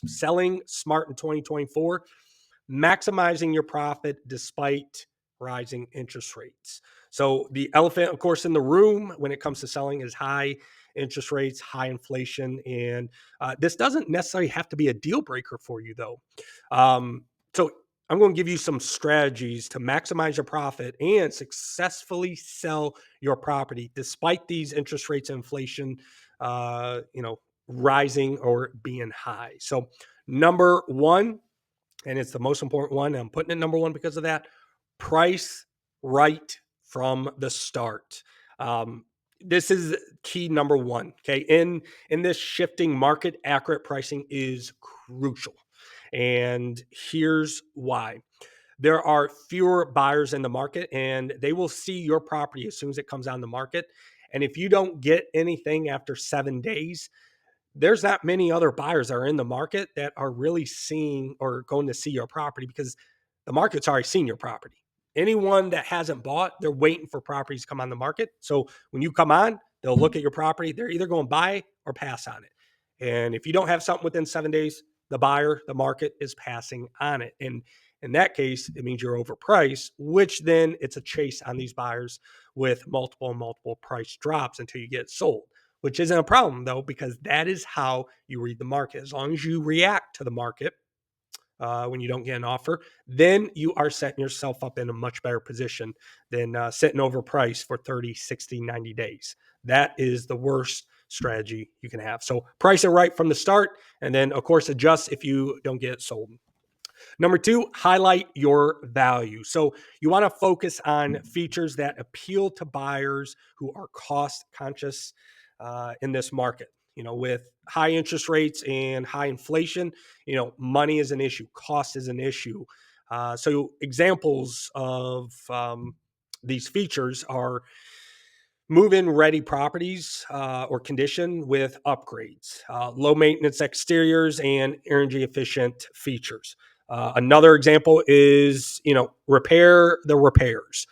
Selling smart in 2024, maximizing your profit despite rising interest rates. So the elephant, of course, in the room when it comes to selling is high interest rates, high inflation, and this doesn't necessarily have to be a deal breaker for you, though. So I'm going to give you some strategies to maximize your profit and successfully sell your property despite these interest rates, inflation, rising or being high. So number one, and it's the most important one, and I'm putting it number one because of that, price right from the start. This is key number one. Okay. In this shifting market, accurate pricing is crucial. And here's why. There are fewer buyers in the market, and they will see your property as soon as it comes on the market. And if you don't get anything after 7 days, there's not many other buyers that are in the market that are really seeing or going to see your property because the market's already seen your property. Anyone that hasn't bought, they're waiting for properties to come on the market. So when you come on, they'll look at your property. They're either going to buy or pass on it. And if you don't have something within 7 days, the buyer, the market is passing on it. And in that case, it means you're overpriced, which then it's a chase on these buyers with multiple price drops until you get sold, which isn't a problem though, because that is how you read the market. As long as you react to the market when you don't get an offer, then you are setting yourself up in a much better position than sitting overpriced for 30, 60, 90 days. That is the worst strategy you can have. So price it right from the start, and then of course adjust if you don't get it sold. Number two, highlight your value. So you want to focus on features that appeal to buyers who are cost conscious in this market. With high interest rates and high inflation, money is an issue, cost is an issue. So examples of these features are move-in ready properties or condition with upgrades, low maintenance exteriors, and energy efficient features. Another example is, repair the repairs.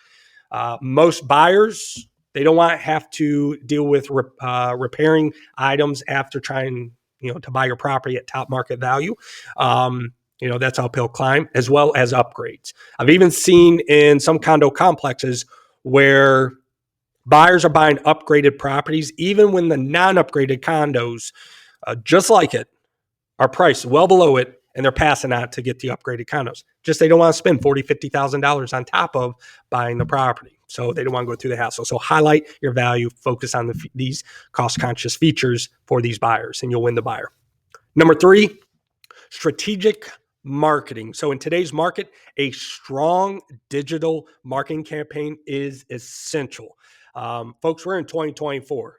Most buyers, they don't want to have to deal with repairing items after trying, to buy your property at top market value. That's uphill climb, as well as upgrades. I've even seen in some condo complexes where buyers are buying upgraded properties, even when the non-upgraded condos, just like it, are priced well below it, and they're passing out to get the upgraded condos. Just they don't want to spend $40,000, $50,000 on top of buying the property. So they don't want to go through the hassle. So highlight your value, focus on these cost-conscious features for these buyers, and you'll win the buyer. Number three, strategic marketing. So in today's market, a strong digital marketing campaign is essential. Folks, we're in 2024.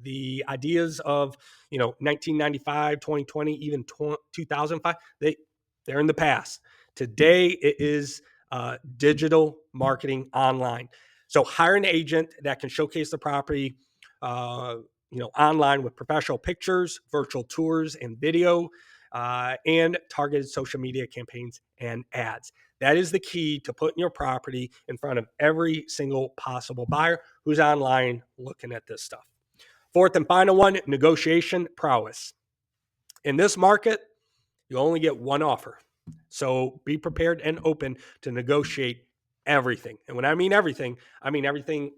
The ideas of 1995, 2020, even 2005, they're in the past. Today it is digital marketing online. So hire an agent that can showcase the property, online with professional pictures, virtual tours, and video, and targeted social media campaigns and ads. That is the key to putting your property in front of every single possible buyer who's online looking at this stuff. Fourth and final one, negotiation prowess. In this market, you only get one offer. So be prepared and open to negotiate everything. And when I mean everything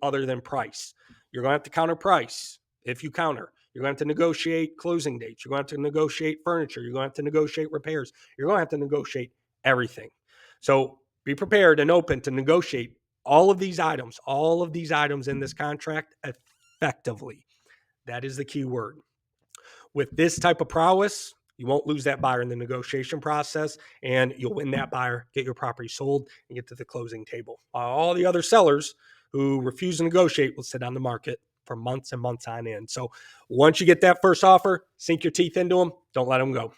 other than price. You're going to have to counter price. If you counter, you're going to have to negotiate closing dates. You're going to have to negotiate furniture. You're going to have to negotiate repairs. You're going to have to negotiate everything. So be prepared and open to negotiate all of these items in this contract effectively. That is the key word. With this type of prowess, you won't lose that buyer in the negotiation process, and you'll win that buyer, get your property sold, and get to the closing table. All the other sellers who refuse to negotiate will sit on the market for months and months on end. So once you get that first offer, sink your teeth into them. Don't let them go.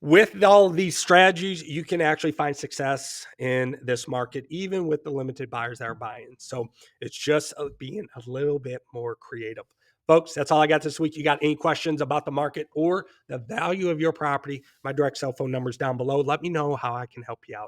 With all of these strategies, you can actually find success in this market, even with the limited buyers that are buying. So it's just being a little bit more creative. Folks, that's all I got this week. You got any questions about the market or the value of your property? My direct cell phone number is down below. Let me know how I can help you out.